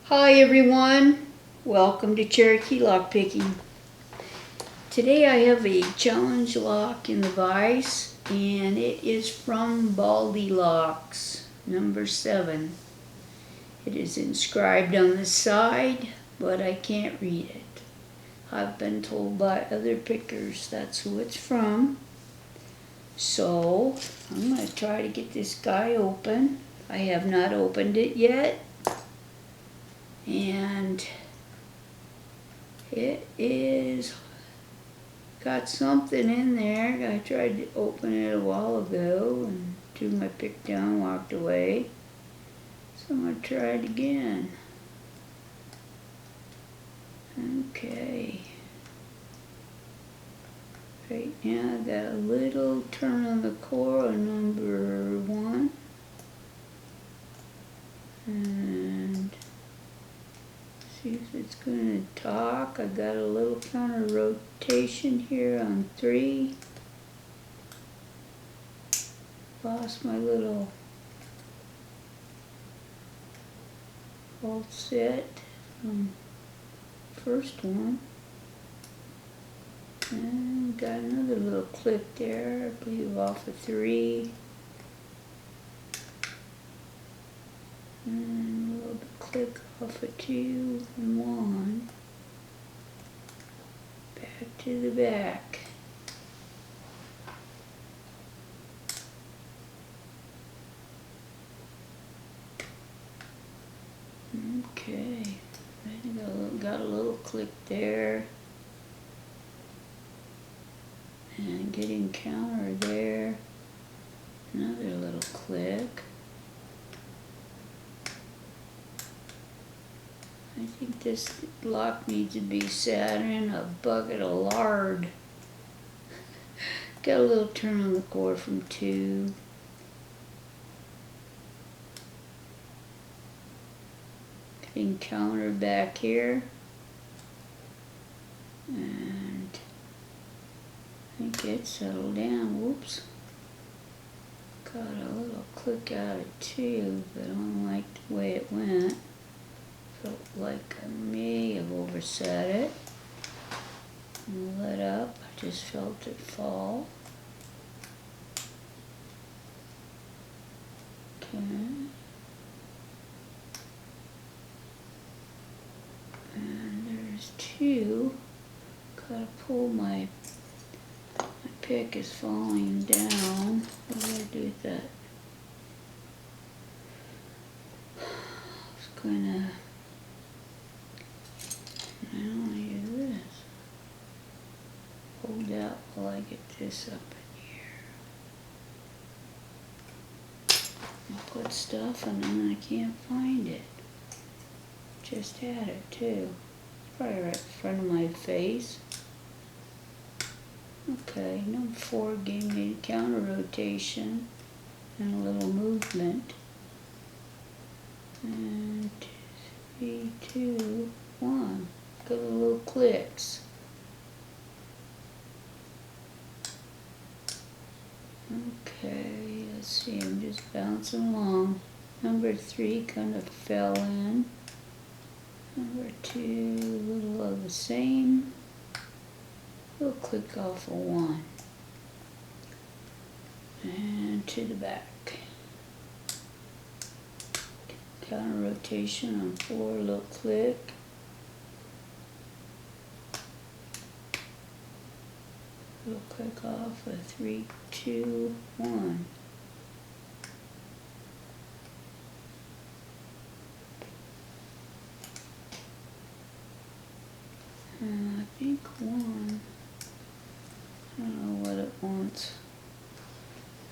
Hi everyone, welcome to Cherokee Lock Picking. Today I have a challenge lock in the vise and it is from Baldiloks, number 7. It is inscribed on the side, but I can't read it. I've been told by other pickers that's who it's from. So I'm going to try to get this guy open. I have not opened it yet. And it is got something in there. I tried to open it a while ago and threw my pick down, walked away. So I'm going to try it again. Okay. Right now I got a little turn on the core on number 1. And see if it's going to talk. I got a little counter rotation here on 3. Lost my little bolt set from first one. And got another little click there, I believe off of 3. And a little bit click off of 2 and 1. Back to the back. Okay, got a little click there. And getting counter there. Another little click. I think this lock needs to be sat in a bucket of lard. Got a little turn on the core from 2. Getting counter back here. And I think it settled down. Whoops. Got a little click out of 2, but I don't like the way it went. Felt like I may have overset it. And let up. I just felt it fall. Okay. And there's 2. Gotta pull my pick is falling down. What do I do with that? I was gonna do this. Hold out while I get this up in here. I'll put stuff and then I can't find it. Just had it too. Probably right in front of my face. Okay, number 4 gave me a counter rotation and a little movement. And 3, 2, 1. Got a little clicks. Okay, let's see, I'm just bouncing along. Number 3 kind of fell in. Number 2, a little of the same. We'll click off of 1 and to the back. Counter rotation on 4, little click. Little click off of 3, 2, 1. I think 1. I don't know what it wants.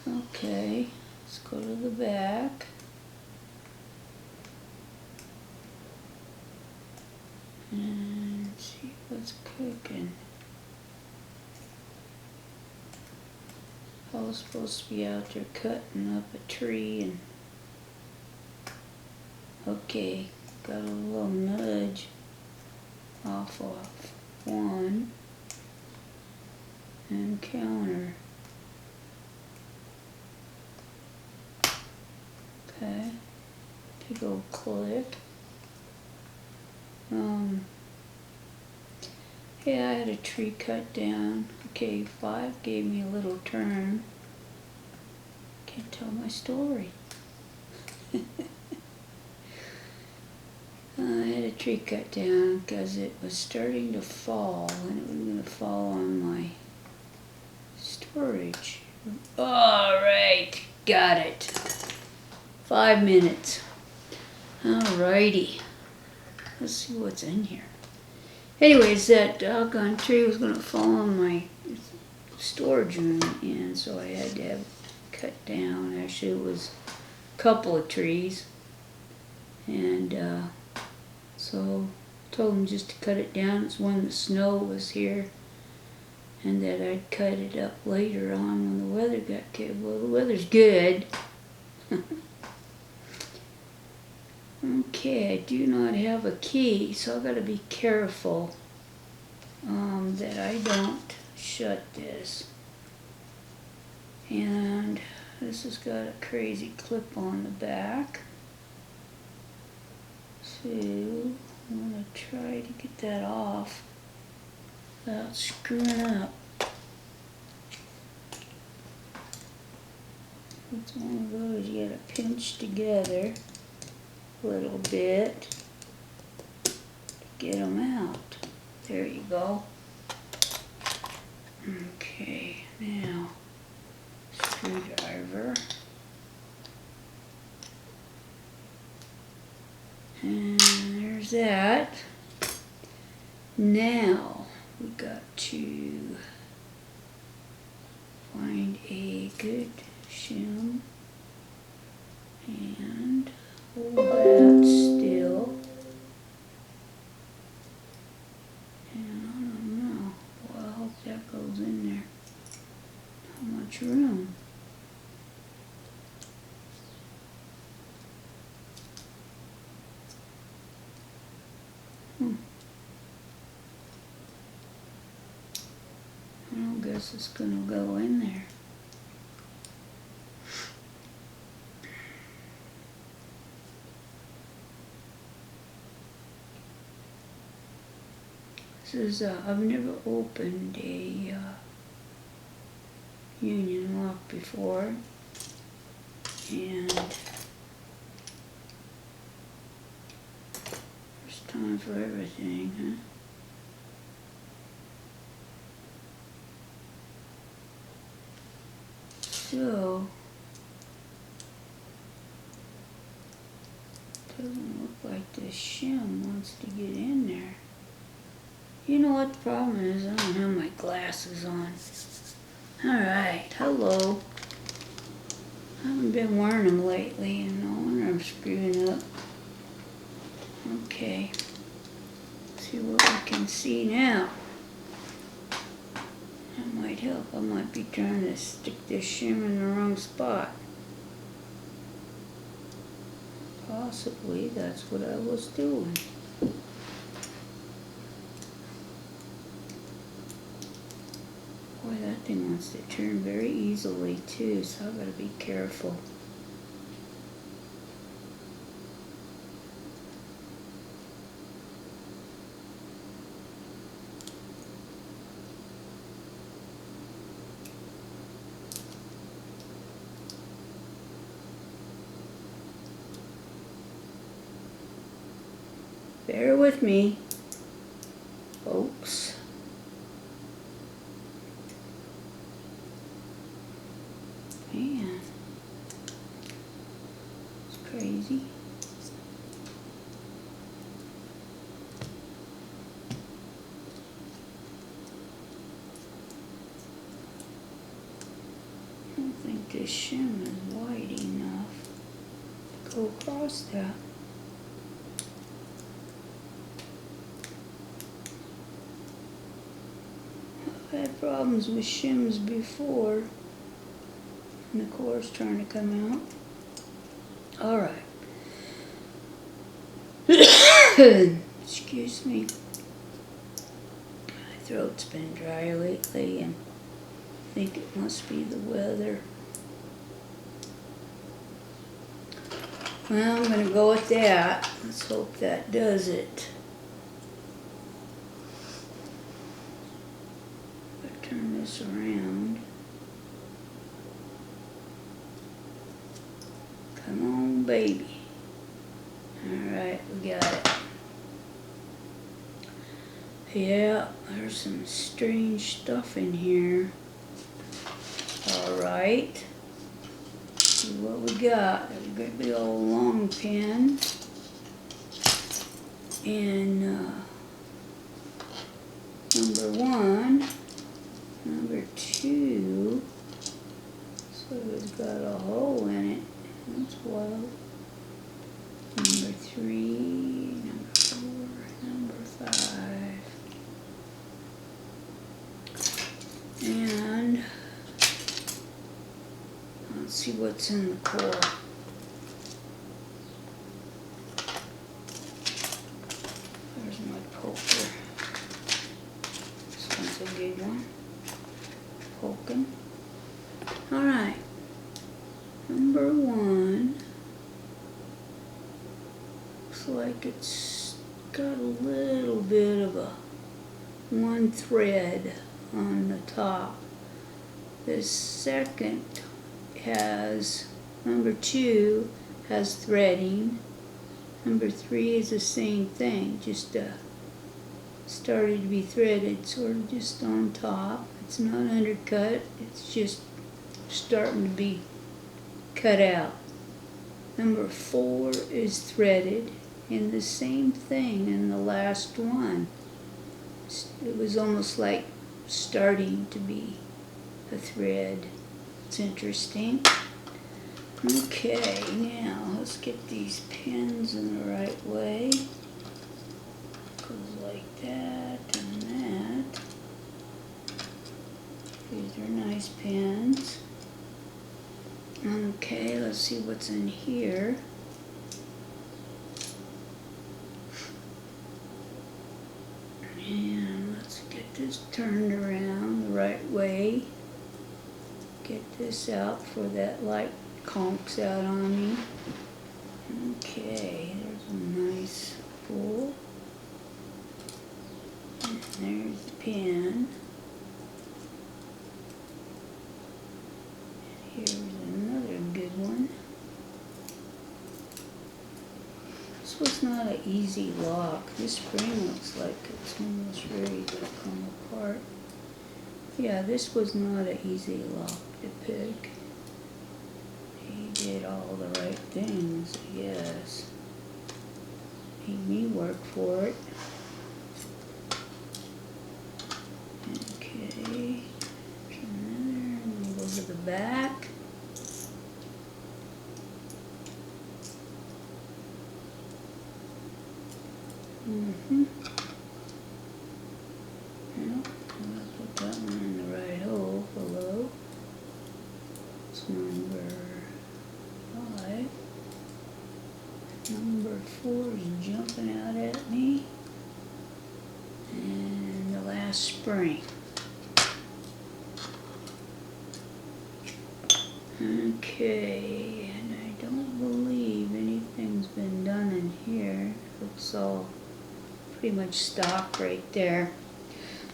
Okay, let's go to the back. And see what's cooking. I was supposed to be out there cutting up a tree and okay, got a little nudge off of 1 and counter. Okay, big old click. Yeah, I had a tree cut down. Okay, 5 gave me a little turn. Can't tell my story. I had a tree cut down because it was starting to fall, and it was going to fall on my storage. Alright, got it. 5 minutes. Alrighty. Let's see what's in here. Anyways, that doggone tree was going to fall on my storage room, and so I had to have it cut down. Actually, it was a couple of trees, and so I told him just to cut it down. It's when the snow was here, and that I'd cut it up later on when the weather got good. Well, the weather's good. Okay, I do not have a key, so I've got to be careful that I don't shut this. And this has got a crazy clip on the back. So I'm going to try to get that off without screwing up. It's one of those you got to pinch together a little bit to get them out. There you go. Okay, now screwdriver. And there's that. Now we got to find a good shim and hold that still. And I don't know. Well, I hope that goes in there. Not much room. I don't guess it's gonna go in there. This is, I've never opened a union lock before, and first time for everything, huh? So, doesn't look like the shim wants to get in there. You know what the problem is? I don't have my glasses on. Alright, hello. I haven't been wearing them lately, and no wonder I'm screwing up. Okay. Let's see what we can see now. That might help. I might be trying to stick this shim in the wrong spot. Possibly that's what I was doing. Boy, that thing wants to turn very easily too, so I've got to be careful. Bear with me, folks. Man, it's crazy. I don't think this shim is wide enough to go across that. I've had problems with shims before. And the core's trying to come out. Alright. Excuse me. My throat's been dry lately, and I think it must be the weather. Well, I'm going to go with that. Let's hope that does it. turn this around. Come on, baby. Alright, we got it. Yeah, there's some strange stuff in here. Alright. See what we got. There's a great big old long pin. And number 1, number 2. So it's got a hole in it. That's wild. Number 3, number 4, number 5. And let's see what's in the core. There's my poker. This one's a good one. Poking. Alright. Number 1. Looks like it's got a little bit of a one thread on the top. The second has, number 2 has threading. Number 3 is the same thing, just started to be threaded, sort of just on top. It's not undercut, it's just starting to be cut out. Number 4 is threaded, and the same thing in the last one. It was almost like starting to be a thread. It's interesting. Okay, now let's get these pins in the right way. Goes like that and that. These are nice pins. Okay, let's see what's in here. And let's get this turned around the right way. Get this out before that light conks out on me. Okay, there's a nice pull. And there's the pin. Here's another good one. This was not an easy lock. This spring looks like it's almost ready to come apart. Yeah, this was not an easy lock to pick. He did all the right things, I guess. Made me work for it. Okay. There's another, and we'll go to the back. Well, I'm going to put that one in the right hole below. It's number 5. Number 4 is jumping out at me. And the last spring. Okay, and I don't believe anything's been done in here. Looks all pretty much stock right there.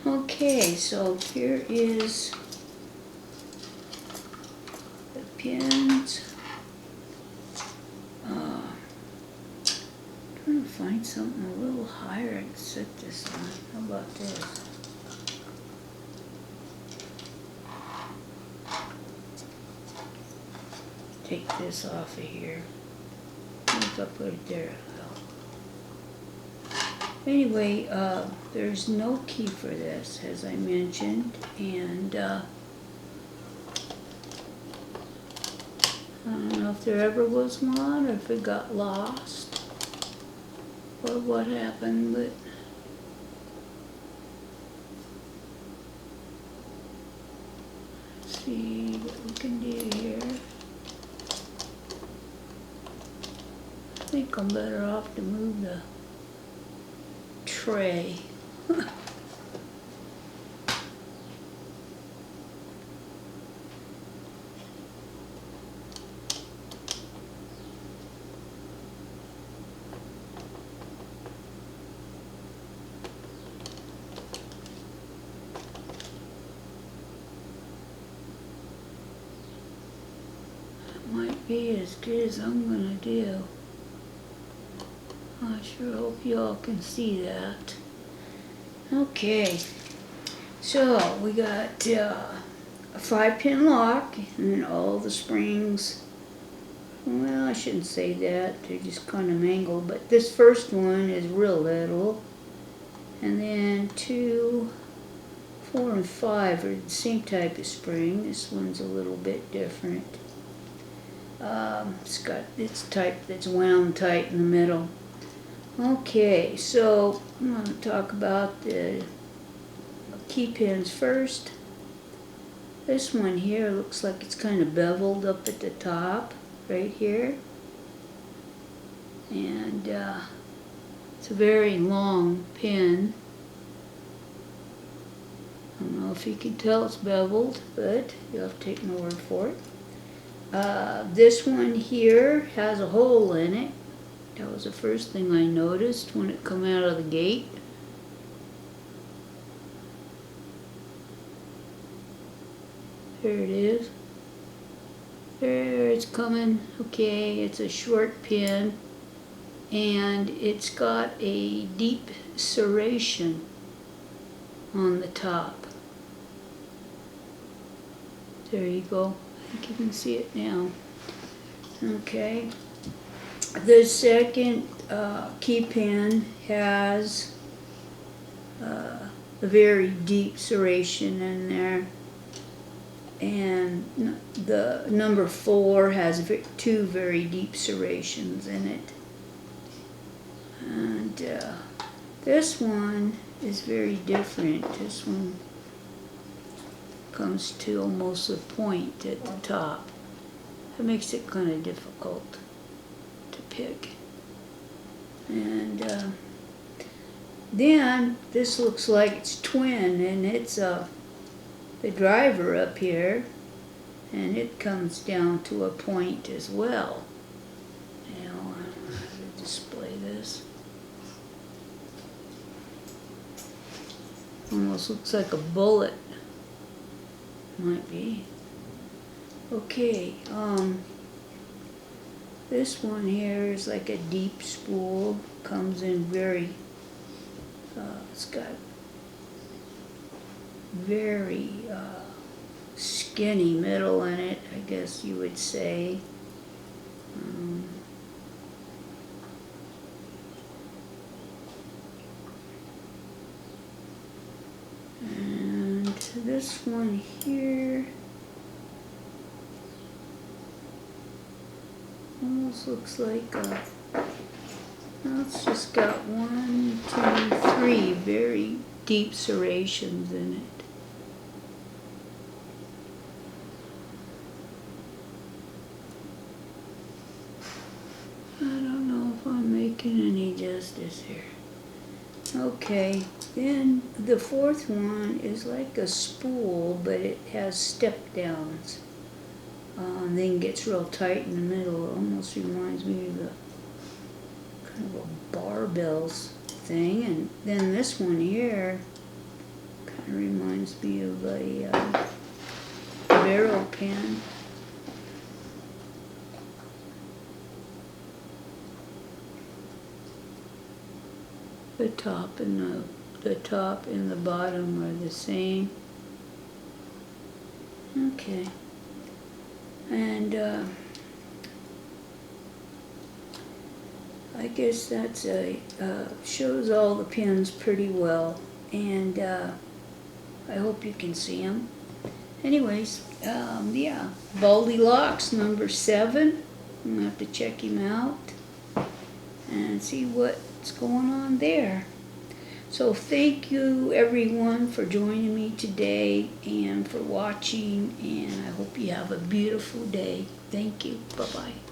Okay, so here is the pins. Trying to find something a little higher to set this on. How about this? Take this off of here. If I put it there, anyway, there's no key for this, as I mentioned, and I don't know if there ever was one, or if it got lost, or what happened, but let's see what we can do here. I think I'm better off to move the tray. be as good as I'm gonna do. I sure hope y'all can see that. Okay, so we got a 5-pin lock, and then all the springs, well, I shouldn't say that, they're just kind of mangled, but this first one is real little, and then 2, 4, and 5 are the same type of spring. This one's a little bit different. It's got its type that's wound tight in the middle. Okay, so I'm going to talk about the key pins first. This one here looks like it's kind of beveled up at the top, right here. And it's a very long pin. I don't know if you can tell it's beveled, but you'll have to take my word for it. This one here has a hole in it. That was the first thing I noticed when it come out of the gate. There it is. There it's coming. Okay, it's a short pin, and it's got a deep serration on the top. There you go. I think you can see it now. Okay. The second key pin has a very deep serration in there, and the number 4 has 2 very deep serrations in it. And this one is very different. This one comes to almost a point at the top. That makes it kind of difficult to pick. And then this looks like it's twin, and it's the driver up here, and it comes down to a point as well. Now I don't know how to display this. Almost looks like a bullet. Might be. Okay, this one here is like a deep spool, comes in very, it's got very skinny middle in it, I guess you would say. And this one here almost looks like a, well, it's just got 1, 2, 3 very deep serrations in it. I don't know if I'm making any justice here. Okay, then the 4th one is like a spool, but it has step downs. And then gets real tight in the middle. It almost reminds me of a kind of a barbells thing. And then this one here kind of reminds me of a barrel pin. The top and the bottom are the same. Okay. And I guess that's shows all the pins pretty well, and I hope you can see them. Anyways, yeah, Baldiloks number 7. I'm gonna have to check him out and see what's going on there. So thank you everyone for joining me today and for watching, and I hope you have a beautiful day. Thank you. Bye-bye.